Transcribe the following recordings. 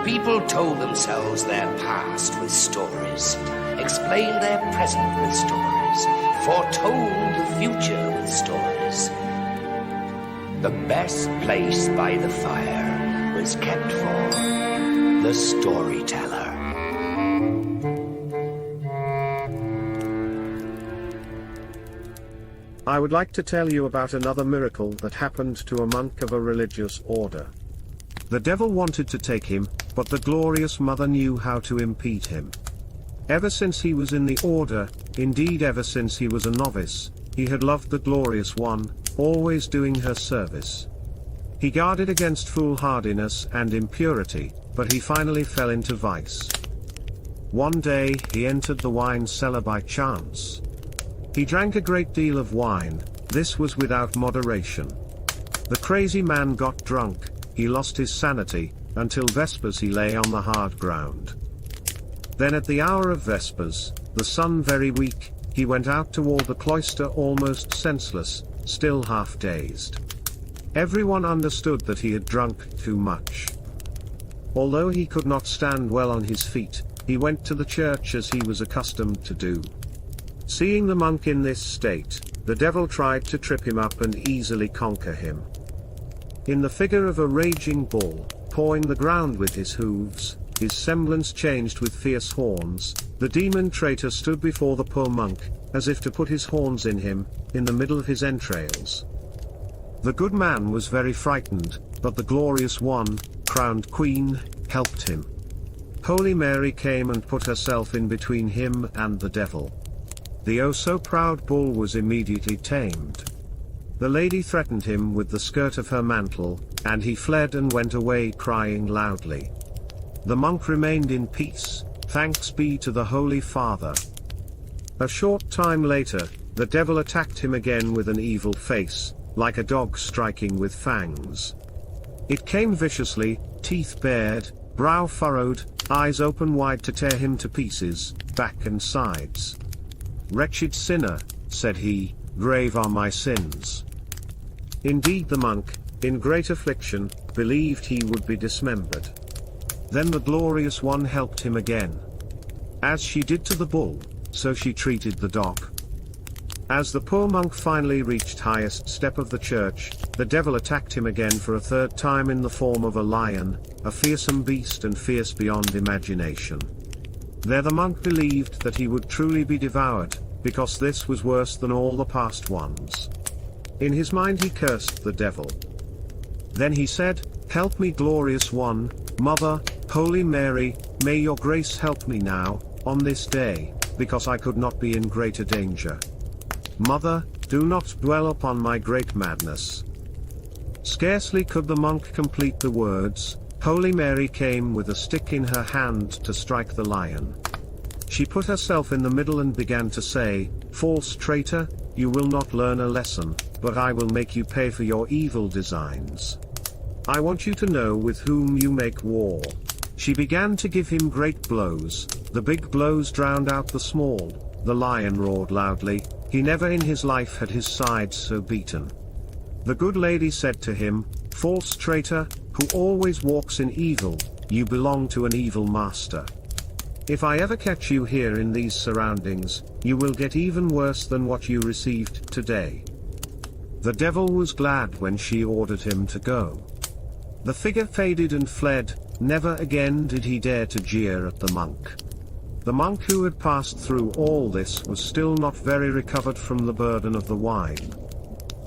People told themselves their past with stories, explained their present with stories, foretold the future with stories. The best place by the fire was kept for the storyteller. I would like to tell you about another miracle that happened to a monk of a religious order. The devil wanted to take him, but the glorious mother knew how to impede him. Ever since he was in the order, indeed ever since he was a novice, he had loved the glorious one, always doing her service. He guarded against foolhardiness and impurity, but he finally fell into vice. One day he entered the wine cellar by chance. He drank a great deal of wine, this was without moderation. The crazy man got drunk, he lost his sanity, until Vespers he lay on the hard ground. Then at the hour of Vespers, the sun very weak, he went out toward the cloister almost senseless, still half dazed. Everyone understood that he had drunk too much. Although he could not stand well on his feet, he went to the church as he was accustomed to do. Seeing the monk in this state, the devil tried to trip him up and easily conquer him. In the figure of a raging bull, pawing the ground with his hooves, his semblance changed with fierce horns, the demon traitor stood before the poor monk, as if to put his horns in him, in the middle of his entrails. The good man was very frightened, but the glorious one, crowned queen, helped him. Holy Mary came and put herself in between him and the devil. The oh-so-proud bull was immediately tamed. The lady threatened him with the skirt of her mantle, and he fled and went away crying loudly. The monk remained in peace, thanks be to the Holy Father. A short time later, the devil attacked him again with an evil face, like a dog striking with fangs. It came viciously, teeth bared, brow furrowed, eyes open wide to tear him to pieces, back and sides. "Wretched sinner," said he, "grave are my sins." Indeed the monk, in great affliction, believed he would be dismembered. Then the glorious one helped him again. As she did to the bull, so she treated the dog. As the poor monk finally reached highest step of the church, the devil attacked him again for a third time in the form of a lion, a fearsome beast and fierce beyond imagination. There the monk believed that he would truly be devoured, because this was worse than all the past ones. In his mind he cursed the devil. Then he said, "Help me, glorious one, Mother, Holy Mary, may your grace help me now, on this day, because I could not be in greater danger. Mother, do not dwell upon my great madness." Scarcely could the monk complete the words, Holy Mary came with a stick in her hand to strike the lion. She put herself in the middle and began to say, "False traitor, you will not learn a lesson, but I will make you pay for your evil designs. I want you to know with whom you make war." She began to give him great blows, the big blows drowned out the small, the lion roared loudly, he never in his life had his sides so beaten. The good lady said to him, "False traitor, who always walks in evil, you belong to an evil master. If I ever catch you here in these surroundings, you will get even worse than what you received today." The devil was glad when she ordered him to go. The figure faded and fled, never again did he dare to jeer at the monk. The monk who had passed through all this was still not very recovered from the burden of the wine.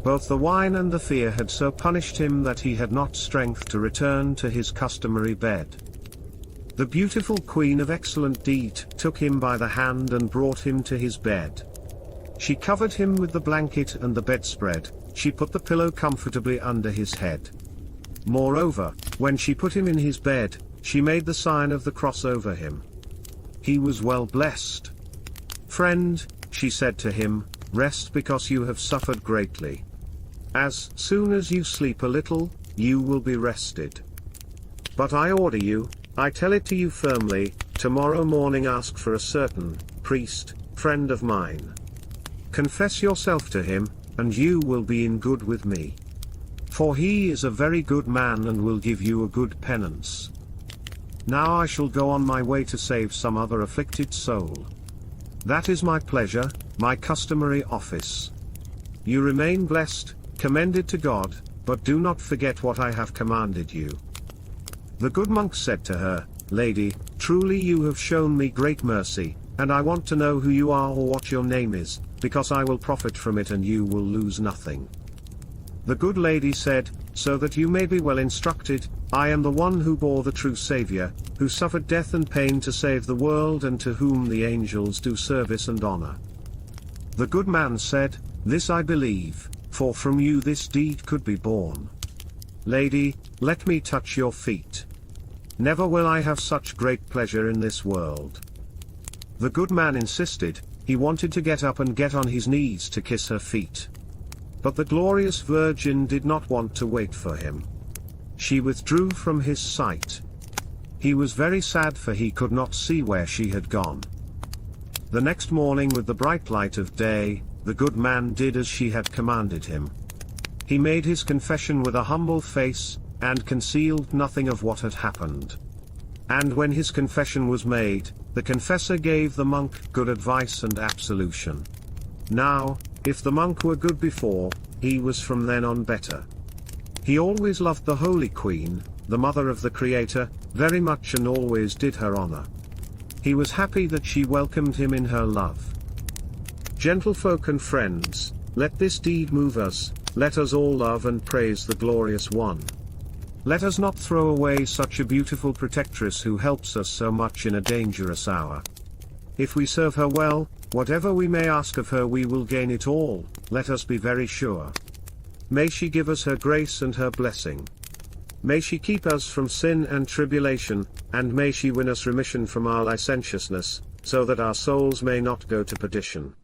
Both the wine and the fear had so punished him that he had not strength to return to his customary bed. The beautiful queen of excellent deed took him by the hand and brought him to his bed. She covered him with the blanket and the bedspread, she put the pillow comfortably under his head. Moreover, when she put him in his bed, she made the sign of the cross over him. He was well blessed. "Friend," she said to him, "rest because you have suffered greatly. As soon as you sleep a little, you will be rested. But I order you, I tell it to you firmly, tomorrow morning ask for a certain priest, friend of mine. Confess yourself to him, and you will be in good with me. For he is a very good man and will give you a good penance." Now I shall go on my way to save some other afflicted soul. That is my pleasure, my customary office. You remain blessed, commended to God, but do not forget what I have commanded you." The good monk said to her, "Lady, truly you have shown me great mercy, and I want to know who you are or what your name is, because I will profit from it and you will lose nothing." The good lady said, "So that you may be well instructed, I am the one who bore the true Savior, who suffered death and pain to save the world and to whom the angels do service and honor." The good man said, "This I believe, for from you this deed could be born. Lady, let me touch your feet. Never will I have such great pleasure in this world." The good man insisted. He wanted to get up and get on his knees to kiss her feet. But the glorious Virgin did not want to wait for him. She withdrew from his sight. He was very sad, for he could not see where she had gone. The next morning, with the bright light of day, the good man did as she had commanded him. He made his confession with a humble face, and concealed nothing of what had happened. And when his confession was made, the confessor gave the monk good advice and absolution. Now, if the monk were good before, he was from then on better. He always loved the Holy Queen, the mother of the Creator, very much, and always did her honor. He was happy that she welcomed him in her love. Gentlefolk and friends, let this deed move us. Let us all love and praise the glorious one. Let us not throw away such a beautiful protectress who helps us so much in a dangerous hour. If we serve her well, whatever we may ask of her we will gain it all, let us be very sure. May she give us her grace and her blessing. May she keep us from sin and tribulation, and may she win us remission from our licentiousness, so that our souls may not go to perdition.